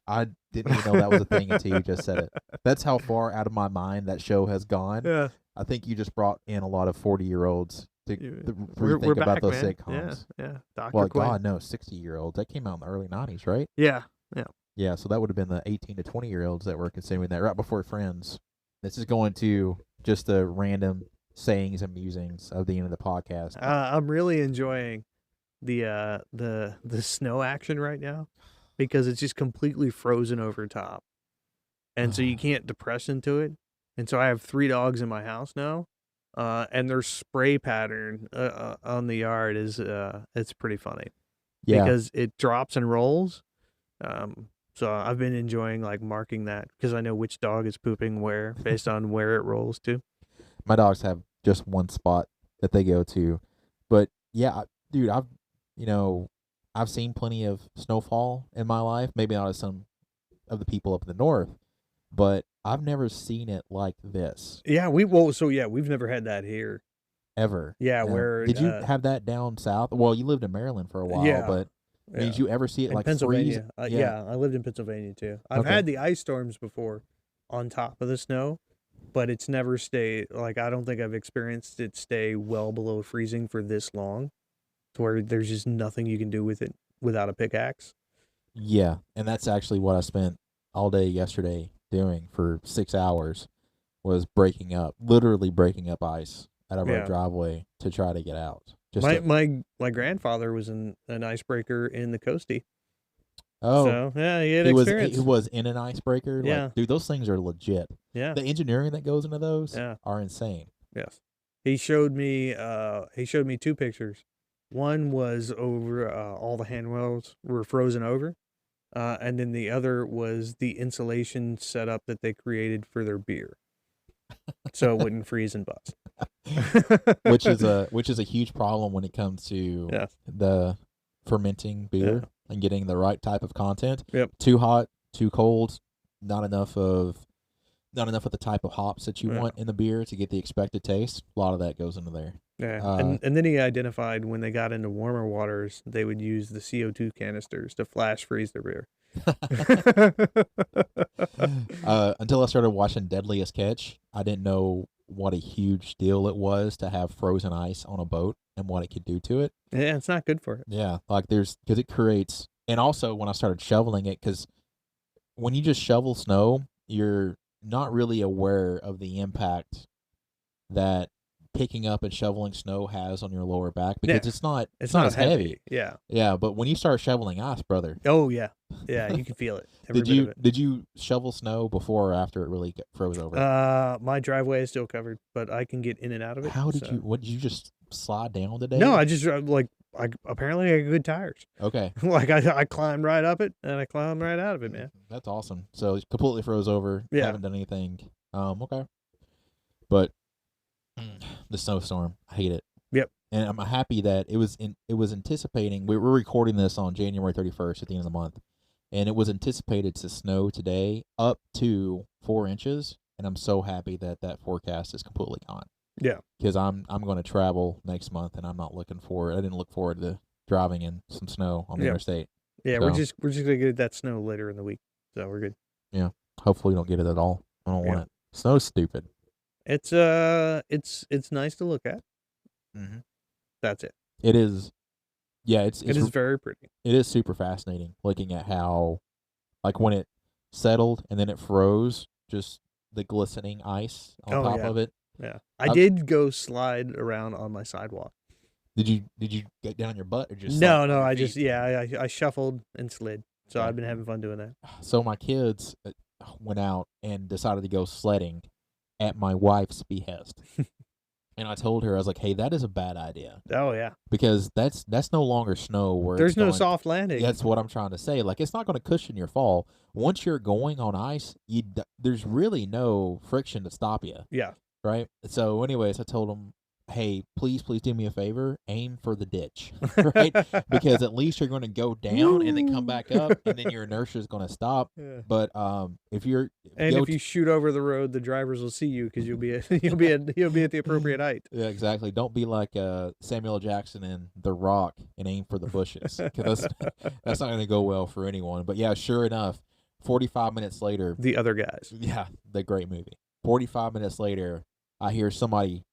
I didn't even know that was a thing until you just said it. That's how far out of my mind that show has gone. Yeah. I think you just brought in a lot of 40-year-olds to we're rethink back, about those man. sitcoms. Yeah. Dr. Well, Quinn. God, no, 60-year-olds. That came out in the early 90s, right? Yeah. Yeah, so that would have been the 18 to 20-year-olds that were consuming that right before Friends. This is going to just the random sayings and musings of the end of the podcast. I'm really enjoying the snow action right now because it's just completely frozen over top. And so you can't depress into it. And so I have 3 dogs in my house now. And their spray pattern on the yard is it's pretty funny. Yeah. Because it drops and rolls. So I've been enjoying like marking that because I know which dog is pooping where based on where it rolls to. My dogs have just one spot that they go to. But yeah, dude, I've seen plenty of snowfall in my life, maybe not as some of the people up in the north, but I've never seen it like this. Yeah, we've never had that here. Ever. Yeah, where did you have that down south? Well, you lived in Maryland for a while, Yeah. but did you ever see it in like Pennsylvania? freeze? Yeah, I lived in Pennsylvania too. I've had the ice storms before on top of the snow, but it's never stayed. Like I don't think I've experienced it stay well below freezing for this long, to where there's just nothing you can do with it without a pickaxe. Yeah, and that's actually what I spent all day yesterday doing for 6 hours, was literally breaking up ice out of our driveway to try to get out. My grandfather was an icebreaker in the Coastie. Oh, so yeah, he had experience. He was in an icebreaker. Yeah, like, dude, those things are legit. Yeah, the engineering that goes into those are insane. Yes, he showed me 2 pictures. One was over all the handrails were frozen over, and then the other was the insulation setup that they created for their beer, so it wouldn't freeze and bust. which is a huge problem when it comes to the fermenting beer and getting the right type of content. Yep. Too hot, too cold, not enough of the type of hops that you want in the beer to get the expected taste. A lot of that goes into there. Yeah, and then he identified when they got into warmer waters, they would use the CO2 canisters to flash freeze their beer. Until I started watching Deadliest Catch, I didn't know what a huge deal it was to have frozen ice on a boat and what it could do to it. Yeah, it's not good for it. Yeah, like because it creates, and also when I started shoveling it, because when you just shovel snow, you're not really aware of the impact that picking up and shoveling snow has on your lower back, because Yeah. it's not It's not not as heavy. Yeah. Yeah, but when you start shoveling ice, brother, Oh yeah. Yeah, you can feel it. Every bit of it. did you shovel snow before or after it really froze over? My driveway is still covered, but I can get in and out of it. How did so. you? What did you just slide down today? No, I just apparently I got good tires. Okay. Like I climbed right up it and I climbed right out of it, man. That's awesome. So it completely froze over. Yeah. Haven't done anything. Okay. But the snowstorm, I hate it. Yep. And I'm happy that it was anticipating. We're recording this on January 31st at the end of the month, and it was anticipated to snow today up to 4 inches. And I'm so happy that that forecast is completely gone. Yeah. Because I'm going to travel next month, and I'm not looking forward. I didn't look forward to driving in some snow on the interstate. Yeah, So, we're just gonna get that snow later in the week, so we're good. Yeah. Hopefully, we don't get it at all. I don't want it. Snow's stupid. It's nice to look at. Mm-hmm. That's it. It is. Yeah, it is very pretty. It is super fascinating looking at how, like, when it settled and then it froze, just the glistening ice on top of it. Yeah, I did go slide around on my sidewalk. Did you get down on your butt or just? No, I shuffled and slid. So I've been having fun doing that. So my kids went out and decided to go sledding at my wife's behest. And I told her, I was like, hey, that is a bad idea. Oh, yeah. Because that's no longer snow where there's no soft landing. That's what I'm trying to say. Like, it's not going to cushion your fall. Once you're going on ice, there's really no friction to stop you. Yeah. Right? So anyways, I told them, hey, please do me a favor, aim for the ditch, right? Because at least you're going to go down and then come back up, and then your inertia is going to stop. Yeah. But if you shoot over the road, the drivers will see you because you'll be at the appropriate height. Yeah, exactly. Don't be like Samuel L. Jackson in The Rock and aim for the bushes, because that's not going to go well for anyone. But yeah, sure enough, 45 minutes later, The Other Guys. Yeah, the great movie. 45 minutes later, I hear somebody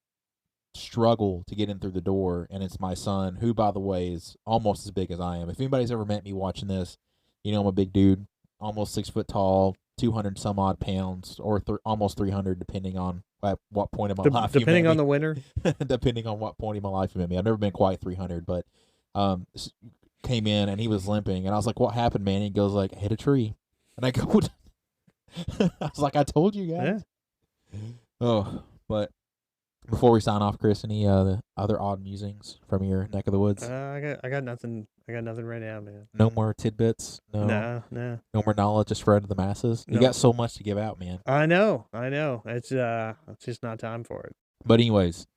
struggle to get in through the door, and it's my son, who, by the way, is almost as big as I am. If anybody's ever met me watching this, you know I'm a big dude, almost 6 foot tall, 200 some odd pounds, or almost 300, depending on at what point in my life. Depending on the winter. Depending on what point in my life you met me. I've never been quite 300, but came in and he was limping, and I was like, "What happened, man?" And he goes like, "I hit a tree," and I go, I was like, "I told you guys." Yeah. Oh, but. Before we sign off, Chris, any other odd musings from your neck of the woods? I got nothing. I got nothing right now, man. No more tidbits. No more knowledge to spread to the masses. You got so much to give out, man. I know. It's just not time for it. But anyways,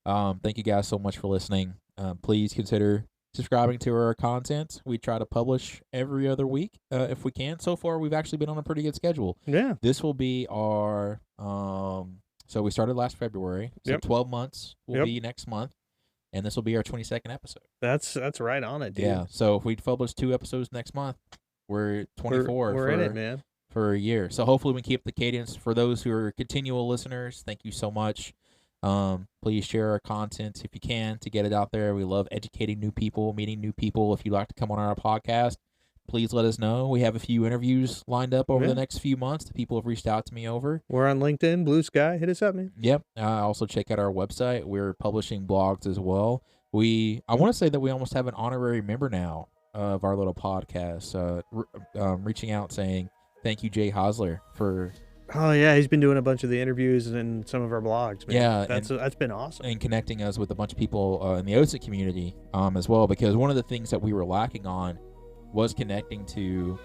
thank you guys so much for listening. Please consider subscribing to our content. We try to publish every other week if we can. So far, we've actually been on a pretty good schedule. Yeah. This will be our So we started last February. So 12 months will be next month, and this will be our 22nd episode. That's right on it, dude. Yeah. So if we publish 2 episodes next month, we're 24. We're in it, man. For a year. So hopefully we can keep the cadence. For those who are continual listeners, thank you so much. Please share our content if you can to get it out there. We love educating new people, meeting new people. If you'd like to come on our podcast, please let us know. We have a few interviews lined up over the next few months that people have reached out to me over. We're on LinkedIn, Blue Sky. Hit us up, man. Yep. Also check out our website. We're publishing blogs as well. I want to say that we almost have an honorary member now of our little podcast, reaching out saying, thank you, Jay Hosler, for... Oh, yeah. He's been doing a bunch of the interviews and some of our blogs, man. Yeah. That's been awesome. And connecting us with a bunch of people in the OSINT community as well, because one of the things that we were lacking on was connecting to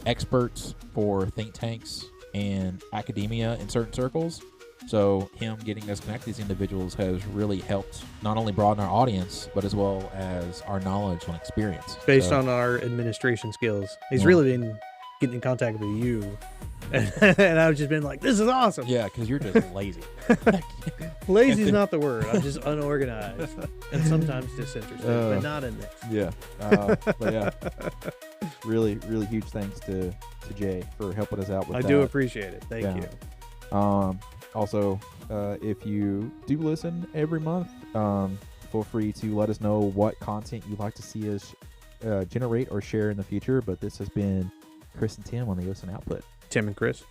experts for think tanks and academia in certain circles. So him getting us connected to these individuals has really helped not only broaden our audience, but as well as our knowledge and experience. Based on our administration skills. He's really been getting in contact with you. And I've just been like, this is awesome. Yeah, because you're just lazy. Lazy is not the word. I'm just unorganized and sometimes disinterested, but not in this. Yeah. But yeah, really, really huge thanks to Jay for helping us out with that. I do appreciate it. Thank you. Also, if you do listen every month, feel free to let us know what content you'd like to see us generate or share in the future. But this has been Chris and Tim on the OSINT Output. Tim and Chris.